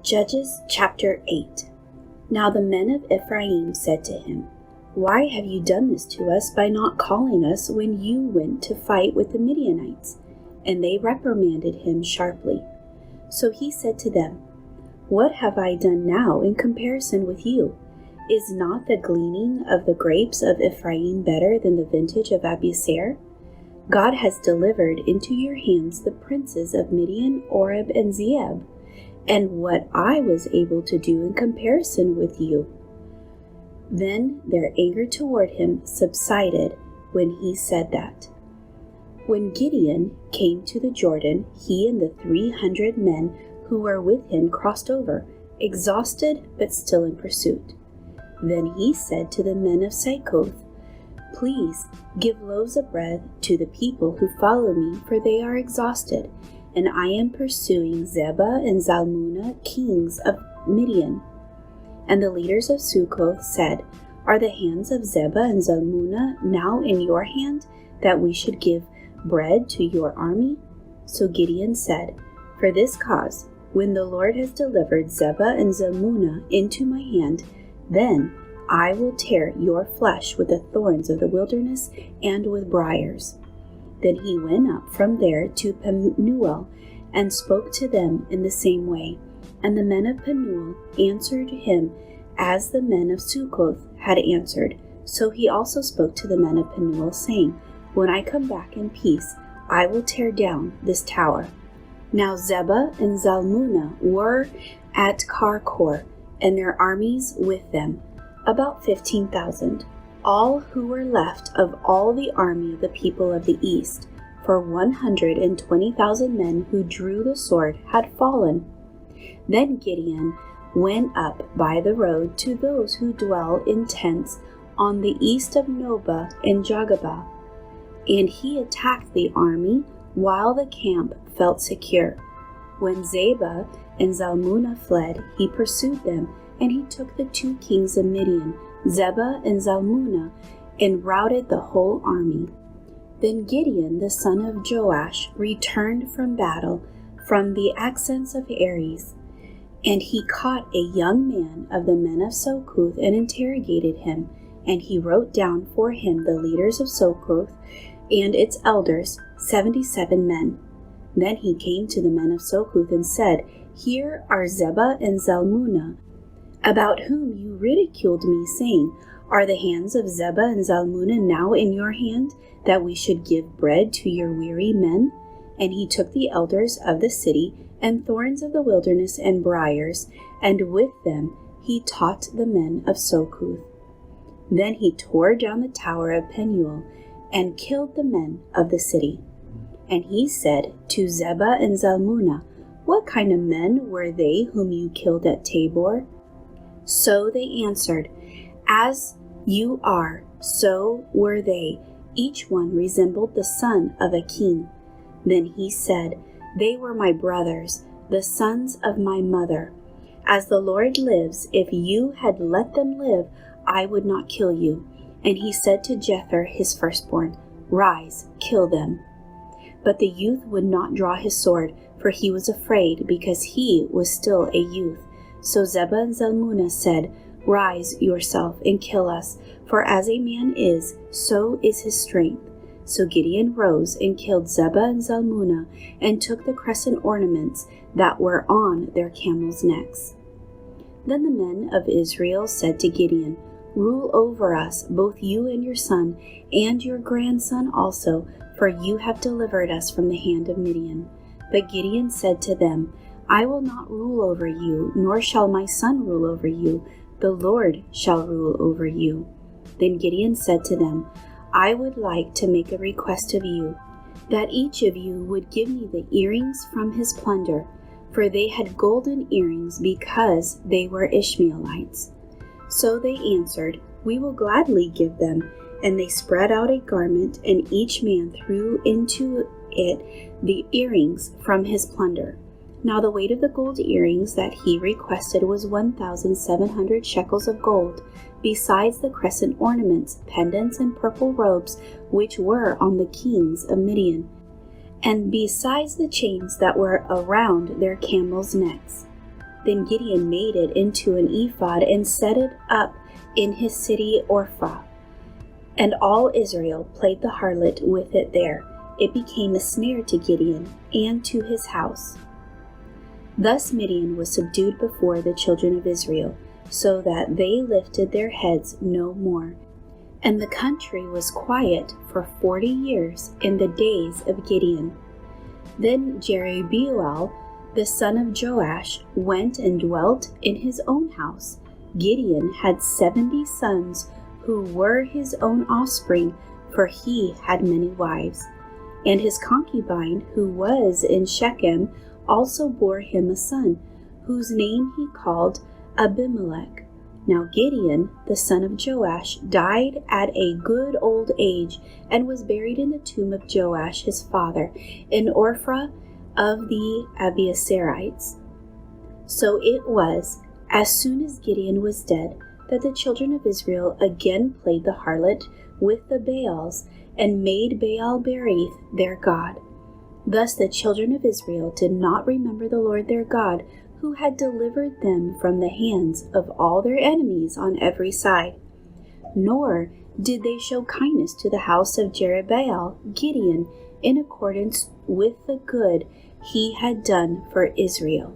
Judges chapter 8. Now the men of Ephraim said to him, "Why have you done this to us by not calling us when you went to fight with the Midianites?" And they reprimanded him sharply. So he said to them, "What have I done now in comparison with you? Is not the gleaning of the grapes of Ephraim better than the vintage of Abiezer? God has delivered into your hands the princes of Midian, Oreb, and Zeeb, and what I was able to do in comparison with you." Then their anger toward him subsided when he said that. When Gideon came to the Jordan, he and the 300 men who were with him crossed over, exhausted but still in pursuit. Then he said to the men of Succoth, "Please give loaves of bread to the people who follow me, for they are exhausted, and I am pursuing Zebah and Zalmunna, kings of Midian." And the leaders of Succoth said, "Are the hands of Zebah and Zalmunna now in your hand, that we should give bread to your army?" So Gideon said, "For this cause, when the Lord has delivered Zebah and Zalmunna into my hand, then I will tear your flesh with the thorns of the wilderness and with briars." Then he went up from there to Penuel and spoke to them in the same way. And the men of Penuel answered him as the men of Succoth had answered. So he also spoke to the men of Penuel, saying, "When I come back in peace, I will tear down this tower." Now Zebah and Zalmunna were at Karkor, and their armies with them, about 15,000. All who were left of all the army of the people of the east, for 120,000 men who drew the sword had fallen. Then Gideon went up by the road to those who dwell in tents on the east of Nobah and Jogabah, and he attacked the army while the camp felt secure. When Zebah and Zalmunna fled, he pursued them, and he took the 2 kings of Midian, Zebah and Zalmunna, and routed the whole army. Then Gideon the son of Joash returned from battle from the accents of Ares, and he caught a young man of the men of Succoth and interrogated him, and he wrote down for him the leaders of Succoth and its elders, 77 men. Then he came to the men of Succoth and said, "Here are Zebah and Zalmunna, about whom you ridiculed me, saying, 'Are the hands of Zebah and Zalmunna now in your hand, that we should give bread to your weary men?' And he took the elders of the city, and thorns of the wilderness, and briars, and with them he taught the men of Succoth. Then he tore down the tower of Penuel, and killed the men of the city. And he said to Zebah and Zalmunna, 'What kind of men were they whom you killed at Tabor?' So they answered, 'As you are, so were they. Each one resembled the son of a king.' Then he said, 'They were my brothers, the sons of my mother. As the Lord lives, if you had let them live, I would not kill you.' And he said to Jether his firstborn, 'Rise, kill them.' But the youth would not draw his sword, for he was afraid, because he was still a youth. So Zebah and Zalmunna said, 'Rise yourself and kill us, for as a man is, so is his strength.' So Gideon rose and killed Zebah and Zalmunna, and took the crescent ornaments that were on their camels' necks. Then the men of Israel said to Gideon, 'Rule over us, both you and your son, and your grandson also, for you have delivered us from the hand of Midian.' But Gideon said to them, 'I will not rule over you, nor shall my son rule over you. The Lord shall rule over you.' Then Gideon said to them, 'I would like to make a request of you, that each of you would give me the earrings from his plunder,' for they had golden earrings because they were Ishmaelites. So they answered, 'We will gladly give them.' And they spread out a garment, and each man threw into it the earrings from his plunder. Now the weight of the gold earrings that he requested was 1,700 shekels of gold, besides the crescent ornaments, pendants, and purple robes which were on the kings of Midian, and besides the chains that were around their camels' necks. Then Gideon made it into an ephod and set it up in his city Ophrah. And all Israel played the harlot with it there. It became a snare to Gideon and to his house. Thus Midian was subdued before the children of Israel, so that they lifted their heads no more. And the country was quiet for 40 years in the days of Gideon. Then Jerubbaal, the son of Joash, went and dwelt in his own house. Gideon had 70 sons who were his own offspring, for he had many wives. And his concubine, who was in Shechem, also bore him a son, whose name he called Abimelech. Now Gideon, the son of Joash, died at a good old age, and was buried in the tomb of Joash his father, in Ophrah of the Abiezrites. So it was, as soon as Gideon was dead, that the children of Israel again played the harlot with the Baals, and made Baal-berith their god. Thus the children of Israel did not remember the Lord their God, who had delivered them from the hands of all their enemies on every side. Nor did they show kindness to the house of Jerubbaal, Gideon, in accordance with the good he had done for Israel.